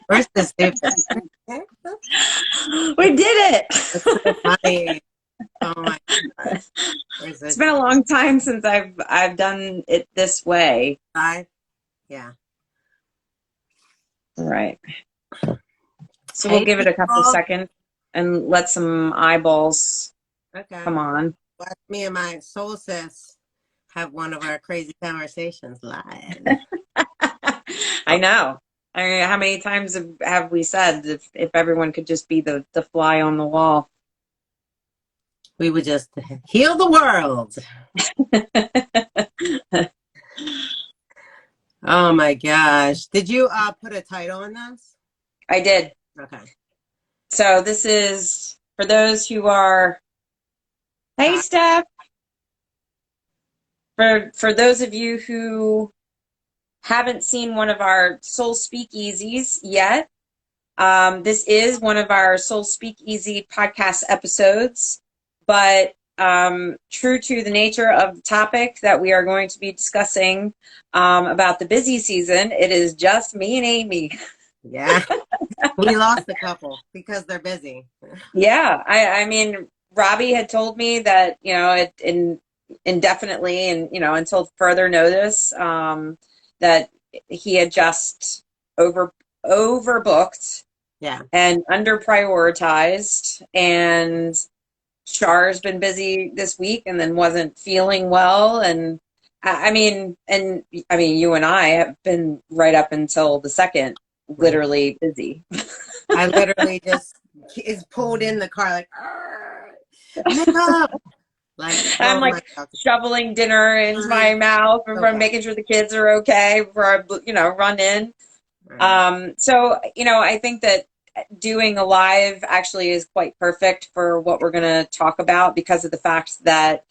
Where's the soup? We did it. That's so funny. Oh my gosh. Where's It's this been a long time since I've done it this way. side? Yeah. Right. So we'll Hey, give it a couple people. seconds and let some eyeballs Okay. come on. Watch me and my soul sis have one of our crazy conversations live. I know. I mean, how many times have we said if everyone could just be the fly on the wall? We would just heal the world. Oh my gosh. Did you put a title in this? I did. Okay. So this is for those who are, hey, Hi. Steph. For those of you who haven't seen one of our Soul Speakeasies yet, this is one of our Soul Speakeasy podcast episodes, but true to the nature of the topic that we are going to be discussing about the busy season, it is just me and Amy. Yeah. We lost a couple because they're busy. Yeah, I mean, Robbie had told me that, indefinitely and, until further notice, that he had just overbooked Yeah. and under prioritized, and Char's been busy this week and then wasn't feeling well. And I mean, you and I have been right up until the second, Right. literally busy. I literally just is pulled in the car like, make up. Like, I'm oh my like God. shoveling dinner into my mouth before I'm Okay. making sure the kids are okay before I, run in. Right. So, I think that doing a live actually is quite perfect for what we're going to talk about, because of the fact that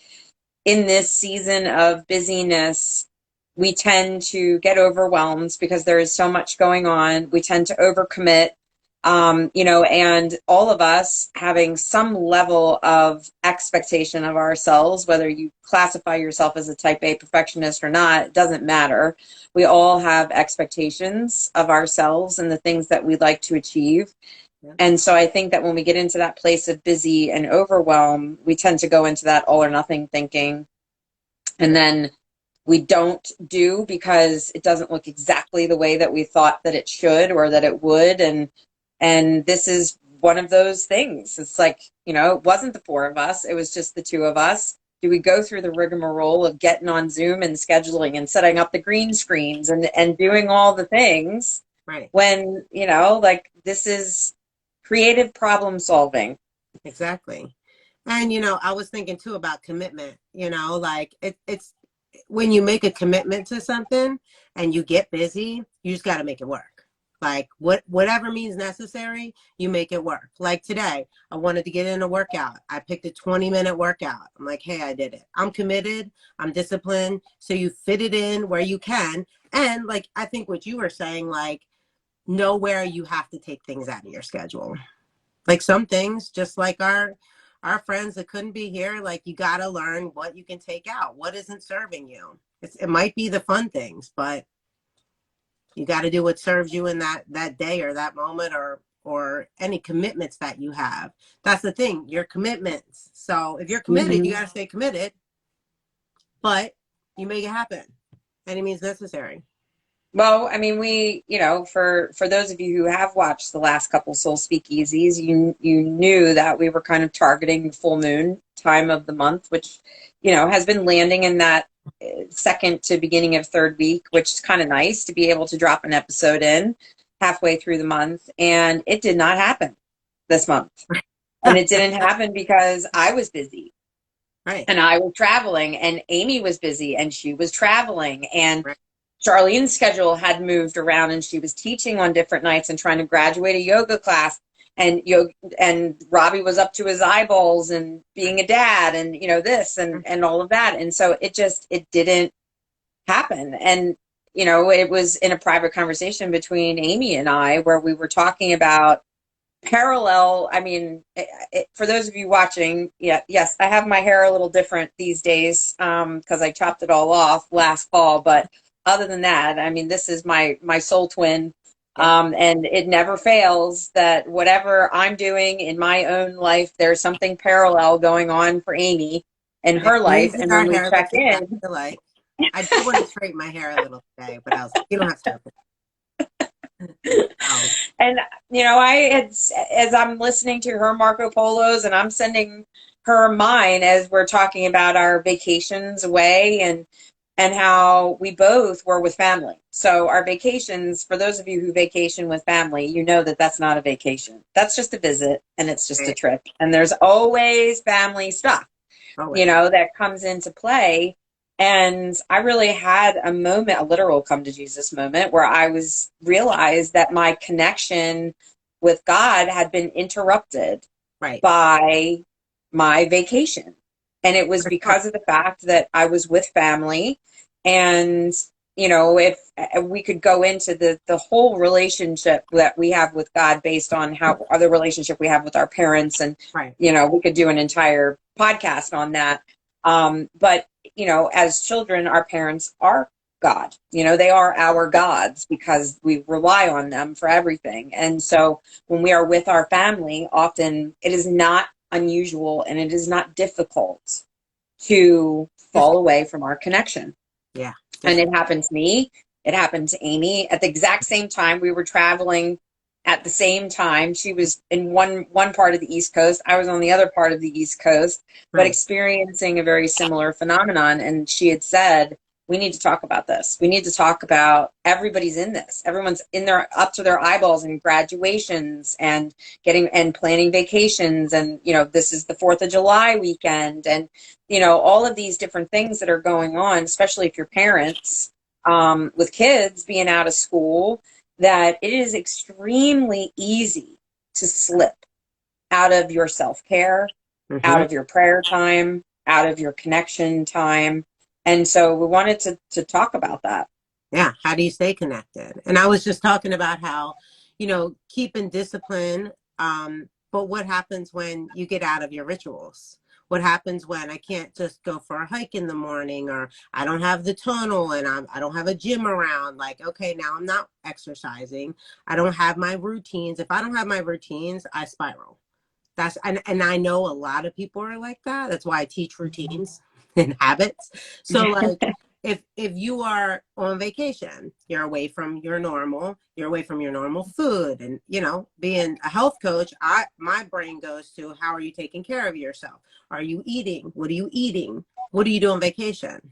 in this season of busyness, we tend to get overwhelmed because there is so much going on. We tend to overcommit, and all of us having some level of expectation of ourselves, whether you classify yourself as a type A perfectionist or not, it doesn't matter. We all have expectations of ourselves and the things that we'd like to achieve. Yeah. And so I think that when we get into that place of busy and overwhelm, we tend to go into that all or nothing thinking. And then we don't do because it doesn't look exactly the way that we thought that it should or that it would. And this is one of those things. It's like, it wasn't the four of us. It was just the two of us. Do we go through the rigmarole of getting on Zoom and scheduling and setting up the green screens and doing all the things Right. when, like, this is creative problem solving. Exactly. And, I was thinking too about commitment, like it's when you make a commitment to something and you get busy, you just got to make it work. Like whatever means necessary, you make it work. Like today, I wanted to get in a workout. I picked a 20-minute workout. I'm like, hey, I did it. I'm committed. I'm disciplined. So you fit it in where you can. And like, I think what you were saying, like, know where you have to take things out of your schedule. Like some things, just like our friends that couldn't be here, like you got to learn what you can take out, what isn't serving you. It might be the fun things, but you got to do what serves you in that day or that moment, or any commitments that you have. That's the thing, your commitments. So if you're committed, you Mm-hmm. got to stay committed, but you make it happen. Any means necessary. Well, I mean, we, for those of you who have watched the last couple Soul Speakeasies, you knew that we were kind of targeting the full moon time of the month, which, has been landing in that second to beginning of third week, which is kind of nice to be able to drop an episode in halfway through the month. And it did not happen this month. And it didn't happen because I was busy Right. and I was traveling, and Amy was busy and she was traveling, and Right. Charlene's schedule had moved around and she was teaching on different nights and trying to graduate a yoga class, and Robbie was up to his eyeballs and being a dad and this and all of that. And so it didn't happen. And it was in a private conversation between Amy and I where we were talking about parallel. I mean, for those of you watching, yes, I have my hair a little different these days because I chopped it all off last fall. But other than that, I mean, this is my soul twin Yeah. And it never fails that whatever I'm doing in my own life, there's something parallel going on for Amy in Yeah. her life. Amy's And when our we hair check looks exactly in, alike. I did want to straighten my hair a little today, but I was like, you don't have to. Oh, and I had, as I'm listening to her Marco Polos, and I'm sending her mine as we're talking about our vacations away, and how we both were with family. So our vacations, for those of you who vacation with family, you know that that's not a vacation. That's just a visit, and it's just a right. trip. And there's always family stuff, Always. that comes into play. And I really had a moment, a literal come to Jesus moment, where I was realized that my connection with God had been interrupted Right. by my vacation. And it was For sure. because of the fact that I was with family. And, if we could go into the whole relationship that we have with God based on how other relationship we have with our parents. And, Right. we could do an entire podcast on that. But, as children, our parents are God. They are our gods because we rely on them for everything. And so when we are with our family, often it is not unusual and it is not difficult to Just, fall away from our connection. yeah. And Just, it happened to me. It happened to Amy at the exact same time. We were traveling at the same time. She was in one part of the East Coast. I was on the other part of the East Coast, but right. experiencing a very similar phenomenon. And she had said, we need to talk about this. We need to talk about everybody's in this. Everyone's in there up to their eyeballs in graduations and getting and planning vacations. And, this is the 4th of July weekend. And, all of these different things that are going on, especially if you're parents with kids being out of school, that it is extremely easy to slip out of your self-care, out Mm-hmm. of your prayer time, out of your connection time. And so we wanted to talk about that. Yeah. How do you stay connected? And I was just talking about how, keeping discipline. But what happens when you get out of your rituals? What happens when I can't just go for a hike in the morning, or I don't have the tunnel and I don't have a gym around? Like, okay, now I'm not exercising. I don't have my routines. If I don't have my routines, I spiral. And I know a lot of people are like that. That's why I teach routines and habits. So like if you are on vacation, you're away from you're away from your normal food. And being a health coach, my brain goes to, how are you taking care of yourself? Are you eating? What are you eating? What do you do on vacation?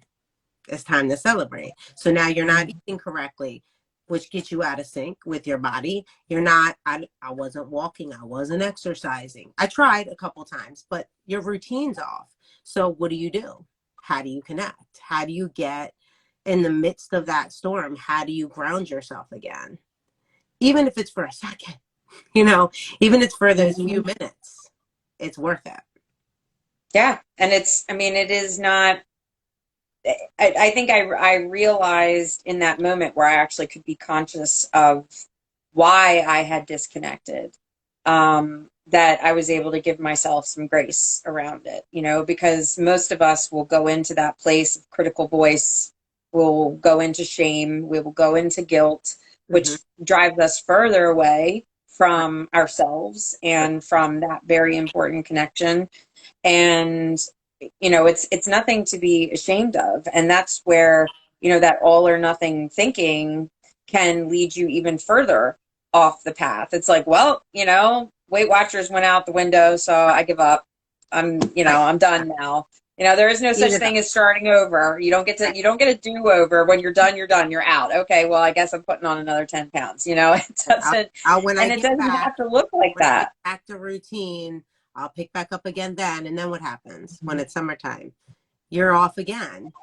It's time to celebrate. So now you're not eating correctly, which gets you out of sync with your body. You're not, I wasn't walking, I wasn't exercising. I tried a couple times, but your routine's off. So what do you do? How do you connect? How do you get in the midst of that storm? How do you ground yourself again? Even if it's for a second, you know, even if it's for those few Mhm. minutes, it's worth it. Yeah. And it is not, I think I realized in that moment where I actually could be conscious of why I had disconnected, that I was able to give myself some grace around it, because most of us will go into that place of critical voice, will go into shame, we will go into guilt, Mm-hmm. which drives us further away Right. from ourselves Right. and from that very important connection. And it's nothing to be ashamed of. And that's where that all or nothing thinking can lead you even further off the path. It's like, well, Weight Watchers went out the window, so I give up. Right. I'm done now. There is no Eat such it up. thing as starting over. Right. You don't get a do-over. When you're done, you're done. You're out. Okay, well, I guess I'm putting on another 10 pounds. It I'll, doesn't, when I and it get doesn't back, have to look like when I get that. back to routine, I'll pick back up again then. And then what happens when it's summertime? You're off again.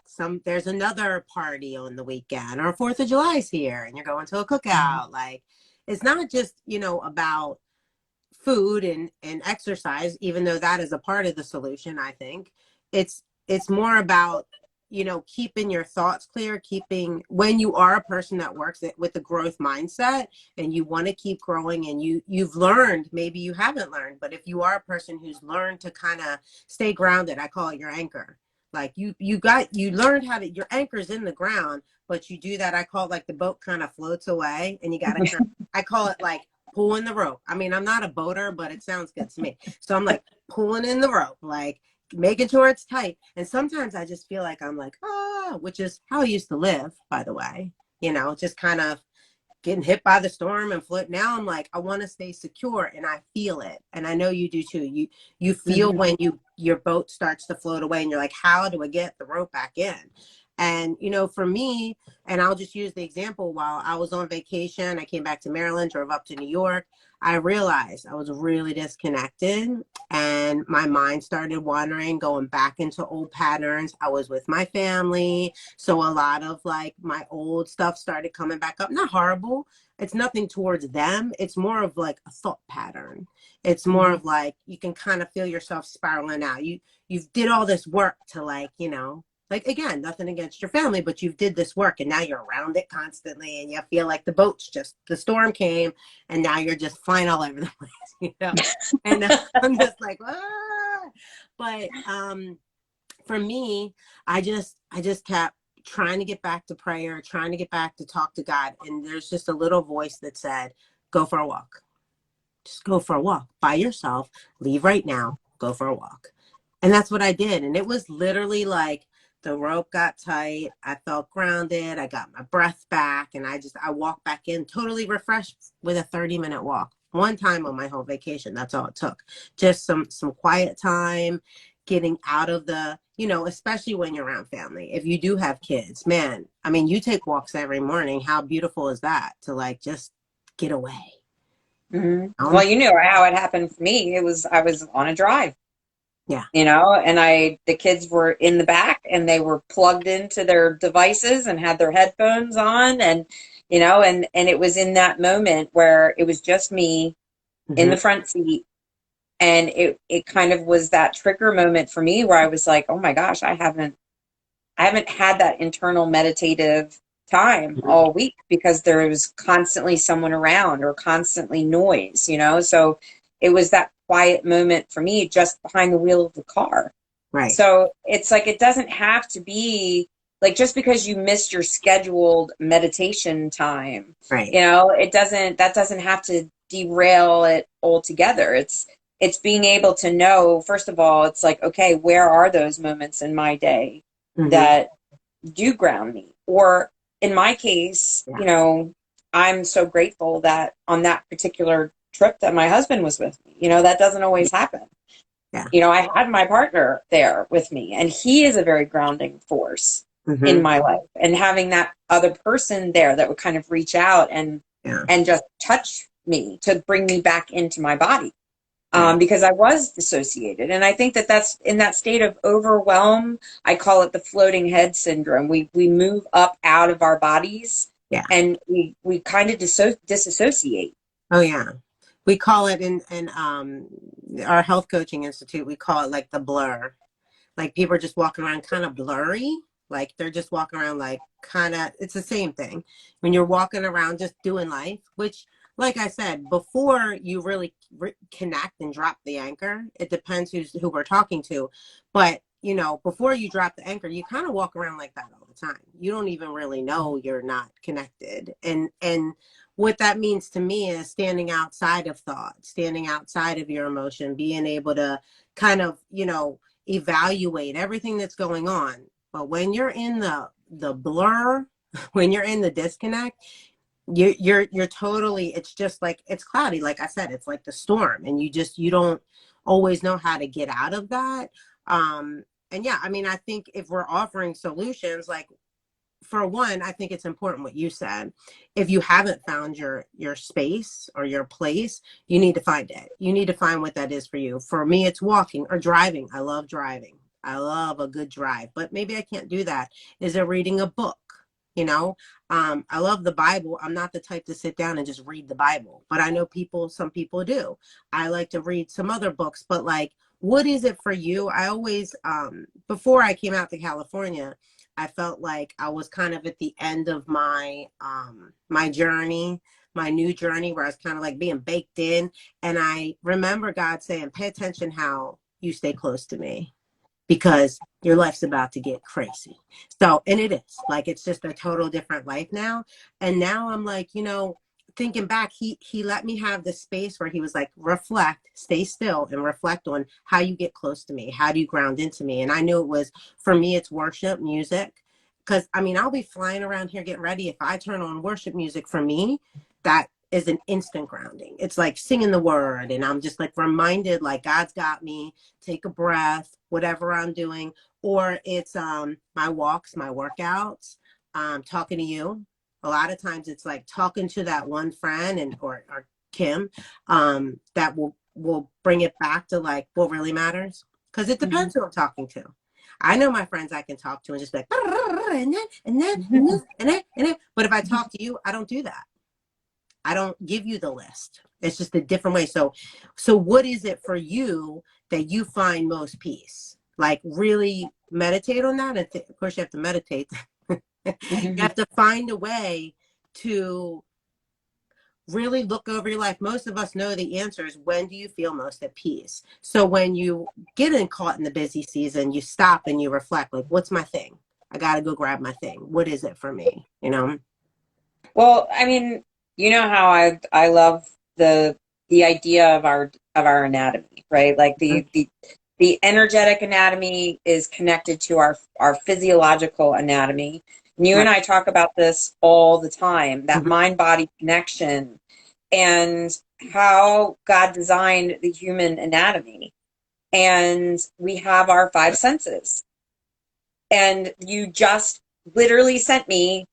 There's another party on the weekend, or 4th of July's here and you're going to a cookout. Like, it's not just, about food and exercise, even though that is a part of the solution. I think it's more about, keeping your thoughts clear, keeping, when you are a person that works with a growth mindset and you want to keep growing, and you've learned, maybe you haven't learned, but if you are a person who's learned to kind of stay grounded, I call it your anchor. Like, you learned how your anchor's in the ground, but you do that, I call it like the boat kind of floats away, and you got to kind of, I call it like pulling the rope. I mean, I'm not a boater, but it sounds good to me. So I'm like pulling in the rope, like making sure it's tight. And sometimes I just feel like I'm like, which is how I used to live, by the way, just kind of getting hit by the storm and float. Now I'm like, I want to stay secure, and I feel it. And I know you do too. You feel Mhm. when your boat starts to float away and you're like, how do I get the rope back in? And for me, and I'll just use the example, while I was on vacation, I came back to Maryland, drove up to New York. I realized I was really disconnected, and my mind started wandering, going back into old patterns. I was with my family, so a lot of like my old stuff started coming back up. Not horrible. It's nothing towards them. It's more of like a thought pattern. It's more Mhm. of like you can kind of feel yourself spiraling out. You've did all this work to like again, nothing against your family, but you've did this work and now you're around it constantly, and you feel like the storm came and now you're just flying all over the place. And I'm just like, but for me, I just kept trying to get back to prayer, trying to get back to talk to God. And there's just a little voice that said, go for a walk. Just go for a walk by yourself. Leave right now. Go for a walk. And that's what I did. And it was literally like the rope got tight. I felt grounded. I got my breath back. And I walked back in totally refreshed with a 30-minute walk. One time on my whole vacation. That's all it took. Just some quiet time, getting out of especially when you're around family. If you do have kids, man, I mean, you take walks every morning. How beautiful is that to like just get away? Mhm. Well, Um, you knew how it happened for me. I was on a drive, yeah. and the kids were in the back and they were plugged into their devices and had their headphones on, and and it was in that moment where it was just me in Hmm. the front seat, and it kind of was that trigger moment for me where I was like, "Oh my gosh, I haven't had that internal meditative time all week because there was constantly someone around or constantly noise. So it was that quiet moment for me just behind the wheel of the car. Right. So it's like it doesn't have to be like just because you missed your scheduled meditation time, Right. that doesn't have to derail it altogether. It's being able to know, first of all, it's like, okay, where are those moments in my day Hmm. that do ground me? Or in my case, Yeah. I'm so grateful that on that particular trip that my husband was with me. That doesn't always happen. Yeah. I had my partner there with me, and he is a very grounding force in Hmm. my life. And having that other person there that would kind of reach out Yeah. and just touch me to bring me back into my body, Right. because I was dissociated. And I think that that's in that state of overwhelm. I call it the floating head syndrome. We move up out of our bodies Yeah. and we kind of disassociate. Oh yeah. We call it in our health coaching institute, we call it like the blur. Like people are just walking around kind of blurry. Like they're just walking around like kind of, it's the same thing. When you're walking around just doing life, which like I said, before you really connect and drop the anchor, it depends who we're talking to. But before you drop the anchor, you kind of walk around like that all the time. You don't even really know you're not connected. And what that means to me is standing outside of thought, standing outside of your emotion, being able to kind of, evaluate everything that's going on. But when you're in the blur, when you're in the disconnect, you're totally, it's just like it's cloudy. Like I said, it's like the storm, and you don't always know how to get out of that. And yeah, I mean, I think if we're offering solutions, like for one, I think it's important what you said. If you haven't found your space or your place, you need to find it. You need to find what that is for you. For me, it's walking or driving. I love driving. I love a good drive, but maybe I can't do that. Is it reading a book? You know, I love the Bible. I'm not the type to sit down and just read the Bible, but I know some people do. I like to read some other books, but like, what is it for you? I always, before I came out to California, I felt like I was kind of at the end of my journey, my new journey, where I was kind of like being baked in. And I remember God saying, pay attention how you stay close to me, because your life's about to get crazy. So, and it is like, it's just a total different life now. And now I'm like, thinking back, he let me have the space where he was like, reflect, stay still and reflect on how you get close to me. How do you ground into me? And I knew it was, for me, it's worship music. Because I mean, I'll be flying around here getting ready. If I turn on worship music, for me, that is an instant grounding. It's like singing the word. And I'm just like reminded, like God's got me, take a breath, whatever I'm doing. Or it's my walks, my workouts, talking to you. A lot of times it's like talking to that one friend and or Kim, that will bring it back to like what really matters. Because it depends who I'm talking to. I know my friends I can talk to and just be like, and then, and then, and then, and then, and then. But if I talk to you, I don't do that. I don't give you the list. It's just a different way. So what is it for you that you find most peace? Like really meditate on that. And of course you have to meditate. You have to find a way to really look over your life. Most of us know the answer is, when do you feel most at peace? So when you get caught in the busy season, you stop and you reflect, like, what's my thing? I got to go grab my thing. What is it for me? You know? Well, I mean, you know how I love the idea of our anatomy, right? Like the energetic anatomy is connected to our physiological anatomy. And you and Right. I talk about this all the time, that Mhm. mind-body connection and how God designed the human anatomy. And we have our five senses. And you just literally sent me,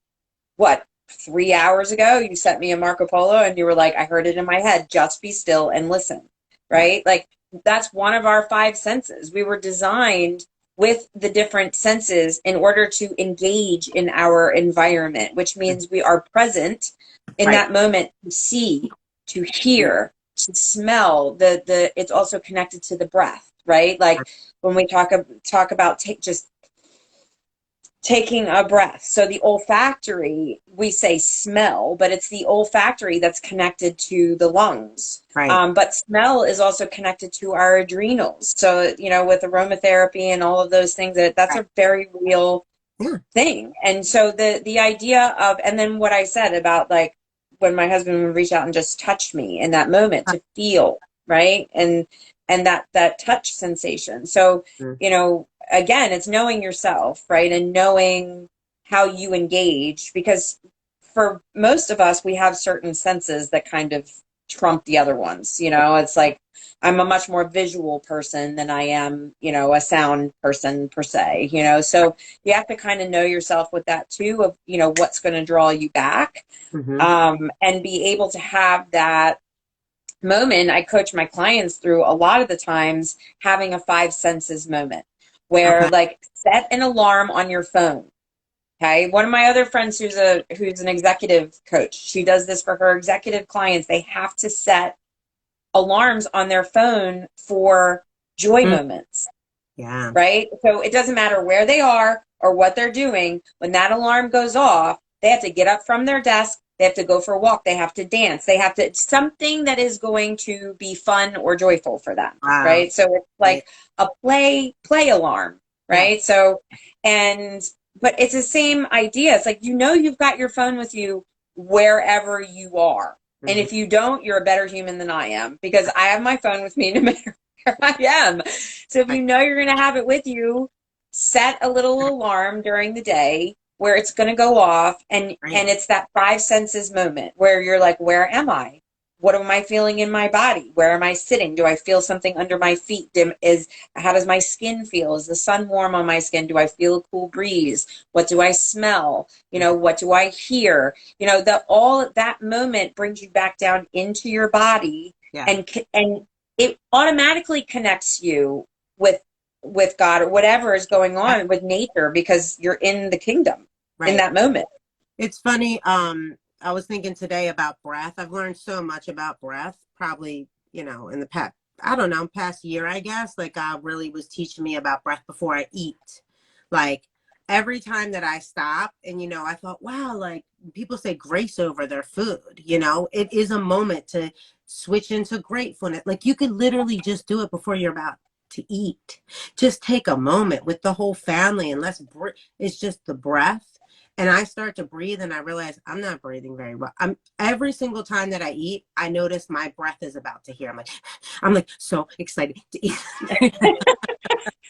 what, 3 hours ago, you sent me a Marco Polo and you were like, I heard it in my head, just be still and listen, Right. right? Like that's one of our five senses. We were designed with the different senses in order to engage in our environment, which means we are present in Right. that moment to see, to hear, to smell. The it's also connected to the breath, right? Like when we talk about just taking a breath. So the olfactory, we say smell, but it's the olfactory that's connected to the lungs. Right. But smell is also connected to our adrenals. So, you know, with aromatherapy and all of those things, that's Right. a very real Yeah. thing. And so the idea of, and then what I said about like when my husband would reach out and just touch me in that moment to feel, right? And that touch sensation. So, Mhm. you know, again, it's knowing yourself, right? And knowing how you engage, because for most of us, we have certain senses that kind of trump the other ones. You know, it's like I'm a much more visual person than I am, you know, a sound person per se, you know. So you have to kind of know yourself with that too, of, you know, what's going to draw you back, Mhm. and be able to have that moment. I coach my clients through a lot of the times having a five senses moment where Okay. like set an alarm on your phone. Okay. One of my other friends who's an executive coach, she does this for her executive clients. They have to set alarms on their phone for joy Mm. moments, Yeah. right? So it doesn't matter where they are or what they're doing. When that alarm goes off, they have to get up from their desk. They have to go for a walk. They have to dance. They have to, something that is going to be fun or joyful for them, Wow. right? So it's Yeah. like a play alarm, Yeah. right? So, and, but it's the same idea. It's like, you know, you've got your phone with you wherever you are. And Mhm. if you don't, you're a better human than I am, because I have my phone with me no matter where I am. So if Right. you know you're going to have it with you, set a little alarm during the day where it's going to go off, and Right. it's that five senses moment where you're like, where am I? What am I feeling in my body? Where am I sitting? Do I feel something under my feet? How does my skin feel? Is the sun warm on my skin? Do I feel a cool breeze? What do I smell? You know, Mhm. what do I hear? You know, that all that moment brings you back down into your body, Yeah. and it automatically connects you with God or whatever is going Yeah. on with nature, because you're in the kingdom in Right. that moment. It's funny. I was thinking today about breath. I've learned so much about breath, probably, in the past, I don't know, past year, I guess. Like God really was teaching me about breath before I eat. Like every time that I stop and, I thought, wow, like people say grace over their food, it is a moment to switch into gratefulness. Like you could literally just do it before you're about to eat. Just take a moment with the whole family and it's just the breath. And I start to breathe and I realize I'm not breathing very well. I'm every single time that I eat, I notice my breath is about to hear. I'm like so excited to eat.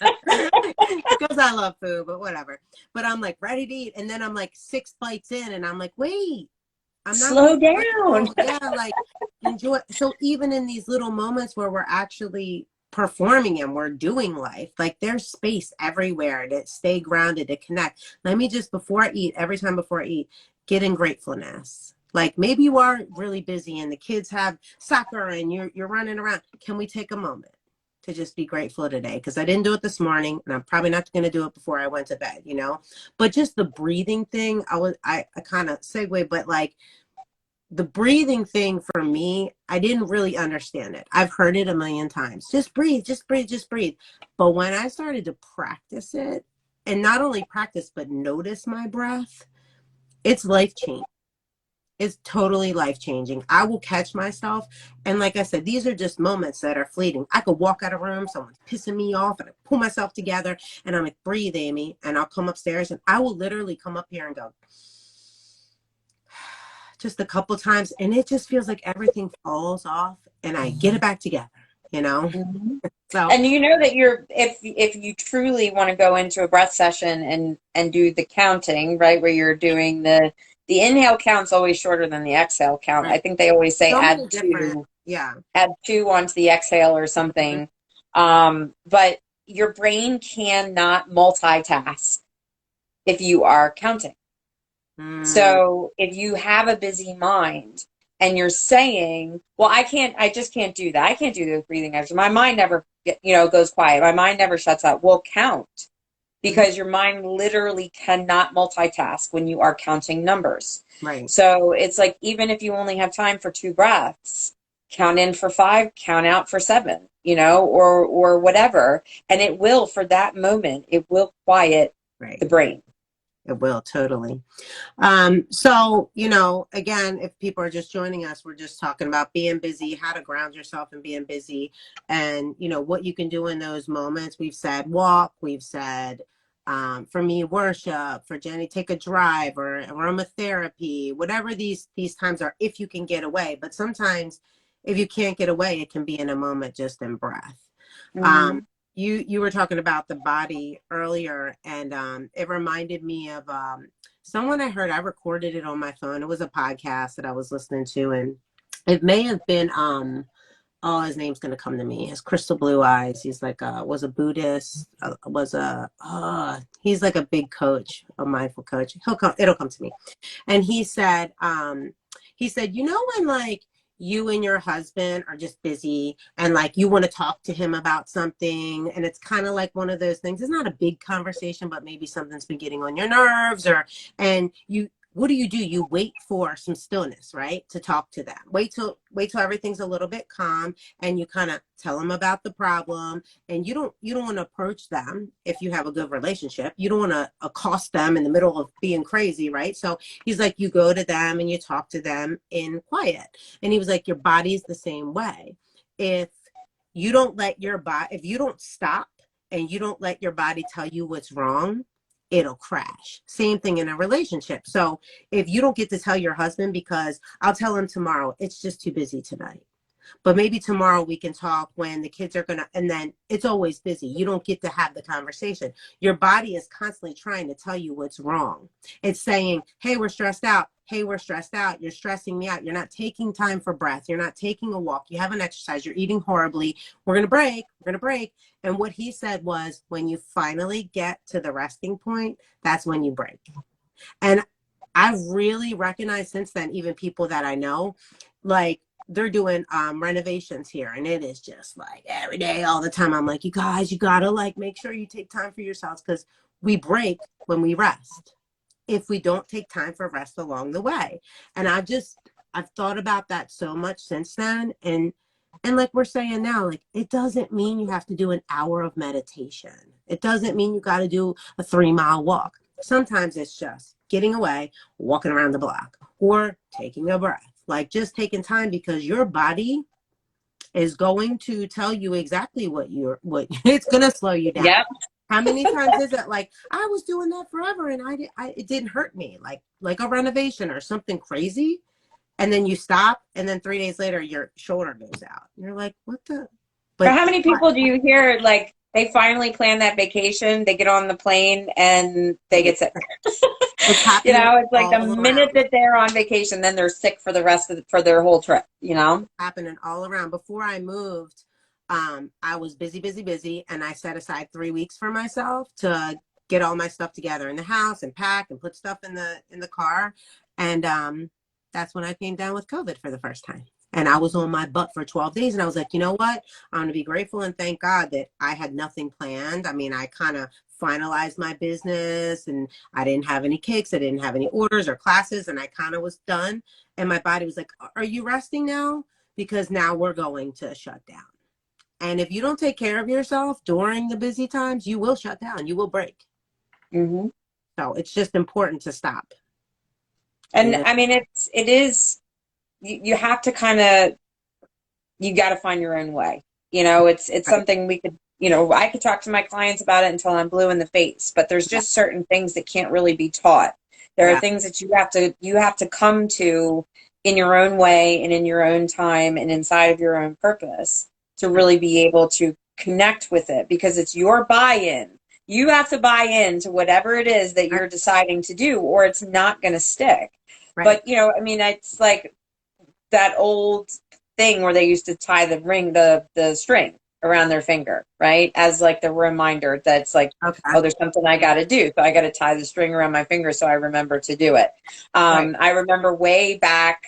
Because I love food, but whatever. But I'm like ready to eat. And then I'm like 6 bites in and I'm like, wait, I'm not Slow being down. critical. Yeah, like enjoy. So even in these little moments where we're actually performing and we're doing life, like there's space everywhere to stay grounded, to connect. Let me just, before I eat, every time before I eat, get in gratefulness. Like maybe you are really busy and the kids have soccer and you're running around. Can we take a moment to just be grateful today? Because I didn't do it this morning and I'm probably not going to do it before I went to bed, you know? But just the breathing thing, I kind of segue, but like the breathing thing for me, I didn't really understand it. I've heard it a million times. Just breathe, just breathe, just breathe. But when I started to practice it, and not only practice, but notice my breath, it's life changing. It's totally life changing. I will catch myself. And like I said, these are just moments that are fleeting. I could walk out of a room, someone's pissing me off, and I pull myself together and I'm like, breathe, Amy. And I'll come upstairs and I will literally come up here and go, just a couple times, and it just feels like everything falls off and I get it back together, you know? Mhm. So, And you know that if you truly want to go into a breath session and do the counting, right, where you're doing the inhale count's always shorter than the exhale count. right. I think they always say So many different, yeah. add two onto the exhale or Mhm. something. But your brain cannot multitask if you are counting. Mm, So if you have a busy mind and you're saying, well, I just can't do that. I can't do those breathing exercises. My mind never, goes quiet. My mind never shuts up. Well, count mhm. because your mind literally cannot multitask when you are counting numbers. Right. So it's like, even if you only have time for 2 breaths, count in for 5, count out for 7, or whatever. And it will, for that moment, it will quiet Right. the brain. It will totally. So, again, if people are just joining us, we're just talking about being busy, how to ground yourself and being busy, and, what you can do in those moments. We've said walk, we've said, for me, worship, for Jenny, take a drive or aromatherapy, whatever these times are, if you can get away. But sometimes if you can't get away, it can be in a moment just in breath. Um, Mm-hmm. you were talking about the body earlier, and it reminded me of someone I heard. I recorded it on my phone. It was a podcast that I was listening to, and it may have been oh, his name's gonna come to me. His crystal blue eyes. He's like was a Buddhist. He's like a big coach, a mindful coach. It'll come to me. And he said, when like you and your husband are just busy and like you want to talk to him about something, and it's kind of like one of those things. It's not a big conversation, but maybe something's been getting on your nerves, and you, what do? You wait for some stillness, right? To talk to them. Wait till everything's a little bit calm, and you kind of tell them about the problem. And you don't want to approach them. If you have a good relationship, you don't want to accost them in the middle of being crazy, right? So he's like, you go to them and you talk to them in quiet. And he was like, your body's the same way. If you don't let your body, if you don't stop and you don't let your body tell you what's wrong, it'll crash. Same thing in a relationship. So if you don't get to tell your husband, because I'll tell him tomorrow, it's just too busy tonight. But maybe tomorrow we can talk when the kids are gonna, and then it's always busy. You don't get to have the conversation. Your body is constantly trying to tell you what's wrong. It's saying, hey, we're stressed out. Hey, we're stressed out. You're stressing me out. You're not taking time for breath. You're not taking a walk. You haven't exercised. You're eating horribly. We're going to break. We're going to break. And what he said was, when you finally get to the resting point, that's when you break. And I've really recognized since then, even people that I know, like they're doing renovations here, and it is just like every day, all the time. I'm like, you guys, you gotta like make sure you take time for yourselves, because we break when we rest if we don't take time for rest along the way. And I've thought about that so much since then. And like we're saying now, like it doesn't mean you have to do an hour of meditation. It doesn't mean you got to do a 3 mile walk. Sometimes it's just getting away, walking around the block, or taking a breath, like just taking time, because your body is going to tell you exactly what it's going to slow you down. Yep. How many times is it like, I was doing that forever and it didn't hurt me, like a renovation or something crazy. And then you stop, and then 3 days later, your shoulder goes out. You're like, what the? Or But how many people do you hear, like, they finally plan that vacation, they get on the plane, and they get sick? it's You happening know, it's like the all minute around. that they're on vacation, then they're sick for the rest of for their whole trip, you know? Happening all around. Before I moved, I was busy, busy, busy, and I set aside 3 weeks for myself to get all my stuff together in the house and pack and put stuff in the car. And that's when I came down with COVID for the first time. And I was on my butt for 12 days. And I was like, you know what? I'm going to be grateful and thank God that I had nothing planned. I mean, I kind of finalized my business and I didn't have any kicks. I didn't have any orders or classes. And I kind of was done. And my body was like, are you resting now? Because now we're going to shut down. And if you don't take care of yourself during the busy times, you will shut down. You will break. Mm-hmm. So it's just important to stop. And I mean, it is, you have to kind of, you got to find your own way. You know, it's Right. something we could, you know, I could talk to my clients about it until I'm blue in the face, but there's Yeah. just certain things that can't really be taught. There are Yeah. things that you have to come to in your own way and in your own time and inside of your own purpose to really be able to connect with it, because it's your buy-in. You have to buy into whatever it is that Right. you're deciding to do, or it's not going to stick. Right. But, you know, I mean, it's like that old thing where they used to tie the string around their finger, right? As like the reminder that's like, Okay. oh, there's something I got to do. So I got to tie the string around my finger so I remember to do it. Right. I remember way back,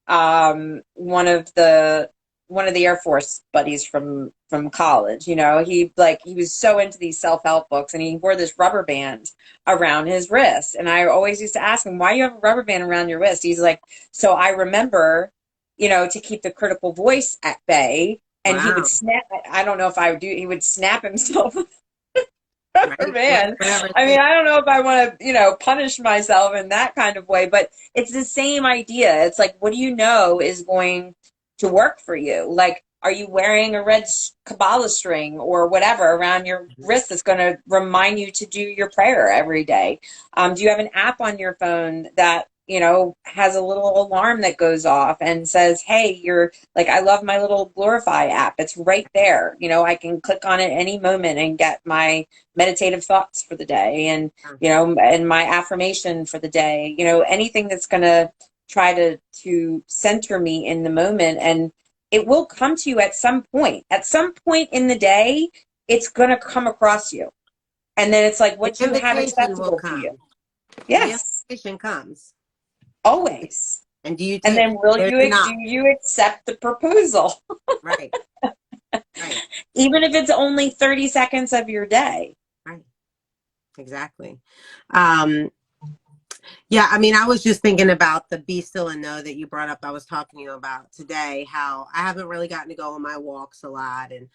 one of the Air Force buddies from college, you know, he was so into these self-help books, and he wore this rubber band around his wrist. And I always used to ask him, why do you have a rubber band around your wrist? He's like, so I remember, you know, to keep the critical voice at bay. And he would Wow. snap. I don't know if I would do. He would snap himself with a rubber Right. band. Whatever it I mean, takes. I don't know if I want to, you know, punish myself in that kind of way, but it's the same idea. It's like, what do you know is going to work for you? Like, are you wearing a red Kabbalah string or whatever around your wrist that's going to remind you to do your prayer every day? Do you have an app on your phone that, you know, has a little alarm that goes off and says, hey, you're like, I love my little Glorify app. It's right there. You know, I can click on it any moment and get my meditative thoughts for the day, and, you know, and my affirmation for the day, you know, anything that's going to try to center me in the moment. And it will come to you at some point. At some point in the day, it's going to come across you. And then it's like, The what do you have invitation will accessible to you? come. The Yes, invitation comes. always. And do you And take then will there's you a do knock. you accept the proposal? Right. Right. Even if it's only 30 seconds of your day. Right. Exactly. Um, yeah, I mean, I was just thinking about the be still and know that you brought up. I was talking to you about today, how I haven't really gotten to go on my walks a lot, and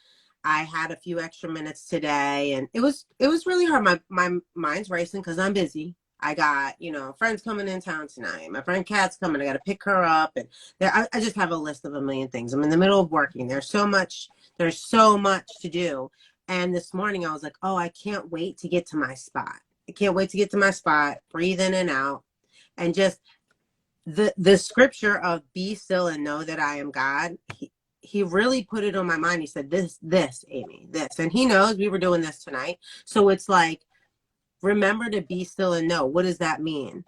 I had a few extra minutes today, and it was really hard. My mind's racing because I'm busy. I got, friends coming in town tonight. My friend Kat's coming. I got to pick her up, and I just have a list of a million things. I'm in the middle of working. There's so much. There's so much to do. And this morning I was like, oh, I can't wait to get to my spot. I can't wait to get to my spot, breathe in and out, and just the scripture of be still and know that I am God. He really put it on my mind. He said, this, Amy, this. And he knows we were doing this tonight. So it's like, remember to be still and know. What does that mean?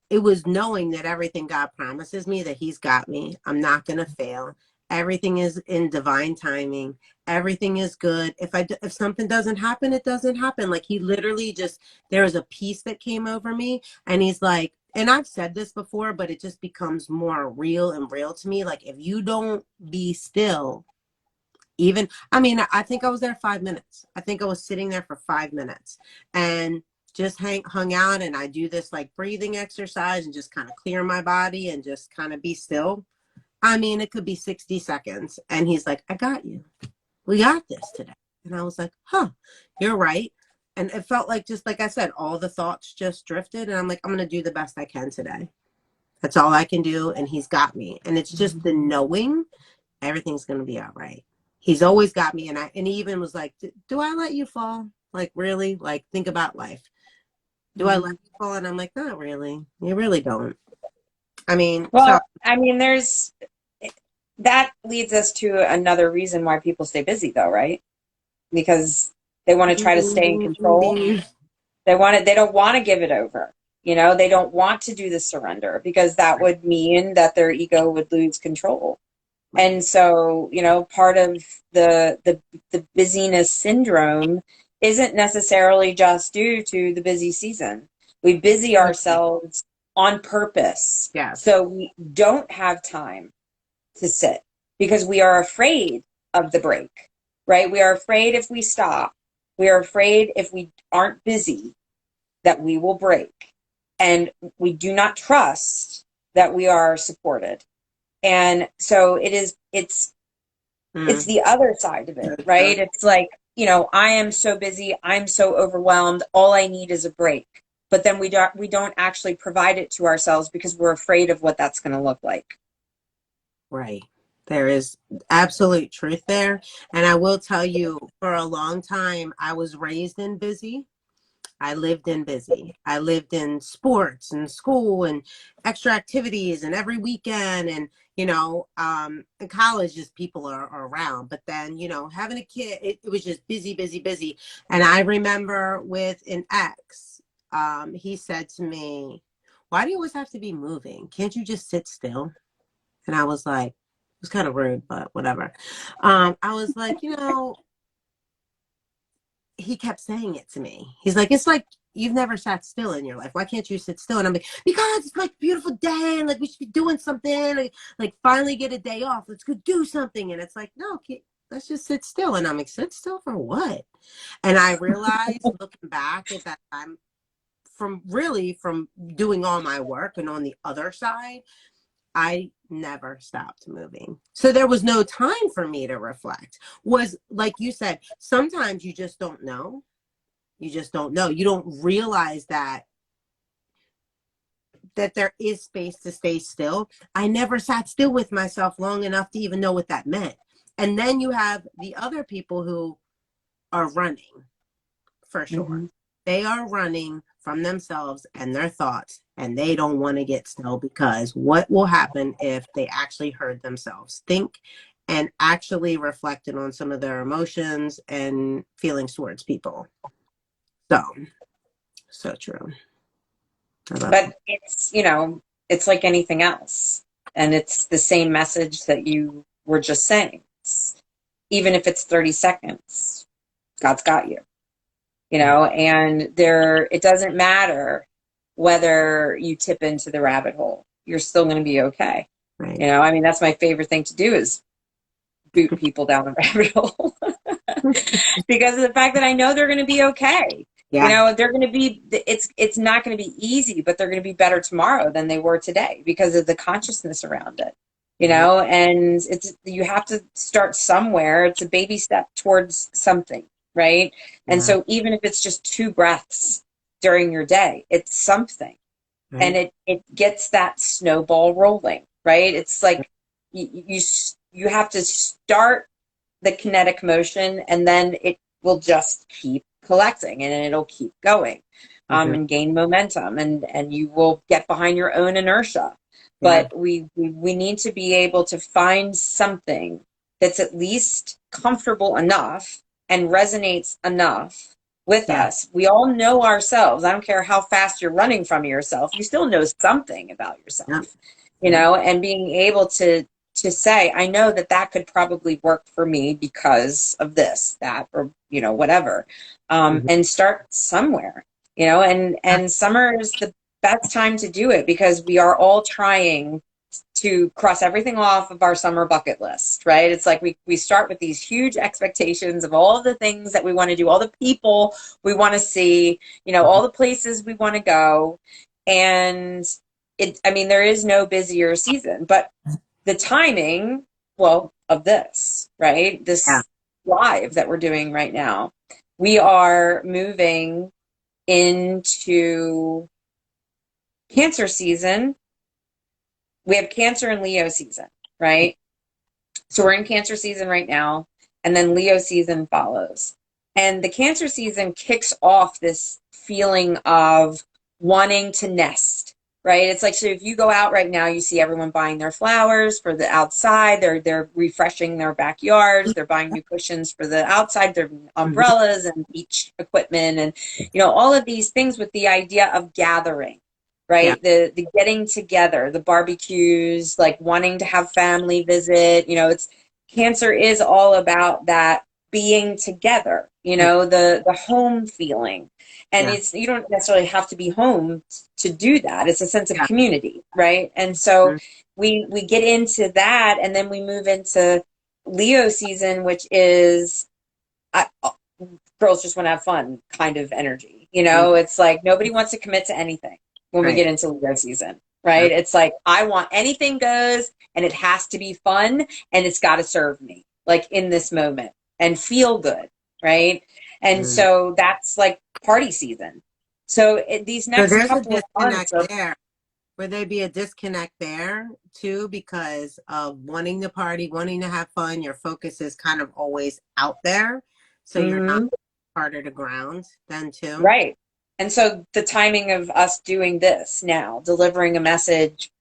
It was knowing that everything God promises me, that he's got me. I'm not going to fail. Everything is in divine timing. Everything is good. If something doesn't happen, it doesn't happen. Like he literally just, there was a peace that came over me, and he's like, and I've said this before, but it just becomes more real and real to me. Like if you don't be still, I mean, I think I was there 5 minutes. I think I was sitting there for 5 minutes and just hung out, and I do this like breathing exercise and just kind of clear my body and just kind of be still. I mean, it could be 60 seconds. And he's like, I got you. We got this today. And I was like, huh, you're right. And it felt like, just like I said, all the thoughts just drifted. And I'm like, I'm going to do the best I can today. That's all I can do. And he's got me. And it's just the knowing. everything's going to be all right. He's always got me. And he even was like, do I let you fall? Like, really? Like, think about life. Do I let you fall? And I'm like, not really. You really don't. I mean, so. Well, I mean, that leads us to another reason why people stay busy, though, right? Because they want to Ding, try to ding, stay in ding, ding, control. ding. They don't want to give it over. They don't want to do the surrender because that would mean that their ego would lose control. Right. And so, part of the busyness syndrome isn't necessarily just due to the busy season. We busy ourselves on purpose. Yes. So we don't have time to sit because we are afraid of the break, right? We are afraid if we stop. We are afraid if we aren't busy that we will break. And we do not trust that we are supported. And so it's Mm. the other side of it, So true. right? It's like, I am so busy, I'm so overwhelmed, all I need is a break. But then we don't actually provide it to ourselves because we're afraid of what that's going to look like. Right. There is absolute truth there. And I will tell you, for a long time, I was raised in busy. I lived in busy. I lived in sports and school and extra activities and every weekend. And, in college, just people are around. But then, having a kid, it was just busy, busy, busy. And I remember with an ex, he said to me, why do you always have to be moving? Can't you just sit still? And I was like, it was kind of rude, but whatever. I was like, he kept saying it to me. He's like, it's like you've never sat still in your life. Why can't you sit still? And I'm like, because it's like a beautiful day and like we should be doing something. Like finally get a day off. Let's go do something. And it's like, no, let's just sit still. And I'm like, sit still for what? And I realized looking back at that time from doing all my work and on the other side, I never stopped moving. So there was no time for me to reflect. Was like you said, sometimes you just don't know. You just don't know. You don't realize that there is space to stay still. I never sat still with myself long enough to even know what that meant. And then you have the other people who are running, for sure. Mm-hmm. They are running from themselves and their thoughts, and they don't want to get still because what will happen if they actually heard themselves think and actually reflected on some of their emotions and feelings towards people? So, so true. I love But it's like anything else. And it's the same message that you were just saying. Even if it's 30 seconds, God's got you. And it doesn't matter whether you tip into the rabbit hole, you're still going to be okay. right. I mean, that's my favorite thing to do is boot people down the rabbit hole because of the fact that I know they're going to be okay. Yeah. They're going to be, it's not going to be easy, but they're going to be better tomorrow than they were today because of the consciousness around it. Right. And you have to start somewhere. It's a baby step towards something, right? And Yeah. so even if it's just 2 breaths during your day, it's something. And Right. it gets that snowball rolling, right? It's like you have to start the kinetic motion and then it will just keep collecting and it'll keep going, Mm-hmm. and gain momentum and you will get behind your own inertia. Yeah. But we need to be able to find something that's at least comfortable enough and resonates enough with Yeah. us. We all know ourselves. I don't care how fast you're running from yourself. You still know something about Yep. yourself, Yep. and being able to say, I know that could probably work for me because of this, that, or, whatever. Mm-hmm. And start somewhere, and summer is the best time to do it because we are all trying to cross everything off of our summer bucket list, right? It's like we start with these huge expectations of all the things that we want to do, all the people we want to see, all the places we want to go. And I mean, there is no busier season, but the timing, well, of this, right? Yeah. This live that we're doing right now, we are moving into Cancer season. We have Cancer and Leo season, right? So we're in Cancer season right now, and then Leo season follows. And the Cancer season kicks off this feeling of wanting to nest, right? It's like, so if you go out right now, you see everyone buying their flowers for the outside. They're refreshing their backyards. They're buying new cushions for the outside. Their Mhm. umbrellas and beach equipment, and all of these things with the idea of gathering, Yeah, right? The getting together, the barbecues, like wanting to have family visit. It's Cancer is all about that being together. yeah, The home feeling, and yeah, it's you don't necessarily have to be home to do that. It's a sense of yeah. community, right? And so Mhm. we get into that, and then we move into Leo season, which is I, girls just want to have fun kind of energy. Mhm. It's like nobody wants to commit to anything when we Right. get into Leo season, Yeah. right? It's like I want anything goes, and it has to be fun, and it's got to serve me like in this moment and feel good, right? And Mhm. so that's like party season. So these So next there's a couple of months disconnect are there. Would there be a disconnect there too because of wanting to party, wanting to have fun? Your focus is kind of always out there, so you're not mhm, harder to ground then too. right. And so the timing of us doing this now, delivering a message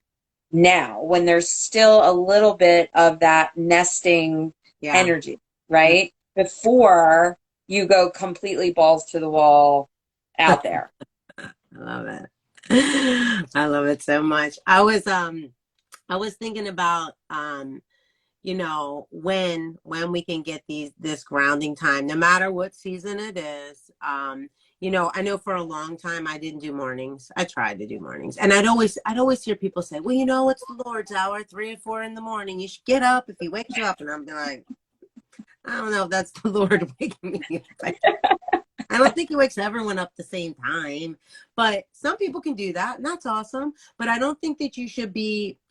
now when there's still a little bit of that nesting Yeah. energy, right? Before you go completely balls to the wall out there. I love it. I love it so much. I was thinking about when we can get this grounding time, no matter what season it is. I know for a long time I didn't do mornings. I tried to do mornings. And I'd always hear people say, well, it's the Lord's hour, 3 or 4 in the morning. You should get up if he wakes you up. And I'm like, I don't know if that's the Lord waking me up. I don't think he wakes everyone up the same time, but some people can do that, and that's awesome. But I don't think that you should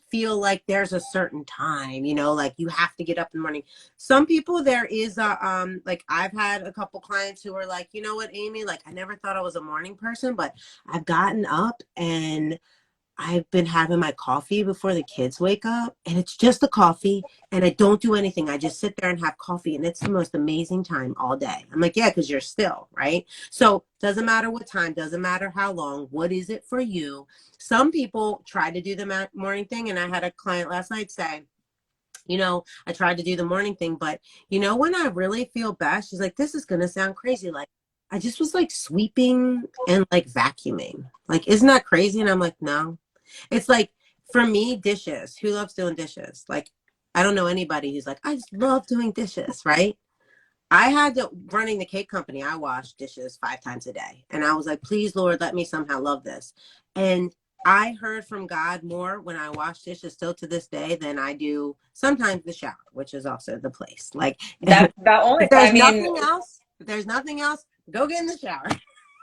feel like there's a certain time, like you have to get up in the morning. Some people there is like I've had a couple clients who are like, you know what, Amy, like I never thought I was a morning person, but I've gotten up and I've been having my coffee before the kids wake up, and it's just the coffee, and I don't do anything. I just sit there and have coffee, and it's the most amazing time all day. I'm like, yeah, because you're still, right? So doesn't matter what time, doesn't matter how long. What is it for you? Some people try to do the morning thing, and I had a client last night say, I tried to do the morning thing, but when I really feel best, she's like, this is gonna sound crazy. Like, I just was like sweeping and like vacuuming. Like, isn't that crazy? And I'm like, no. It's like for me, dishes. Who loves doing dishes? Like, I don't know anybody who's like, I just love doing dishes, right? I had to running the cake company. I washed dishes 5 times a day. And I was like, please, Lord, let me somehow love this. And I heard from God more when I wash dishes still to this day than I do sometimes the shower, which is also the place. Like That only, if there's I mean, nothing else, go get in the shower.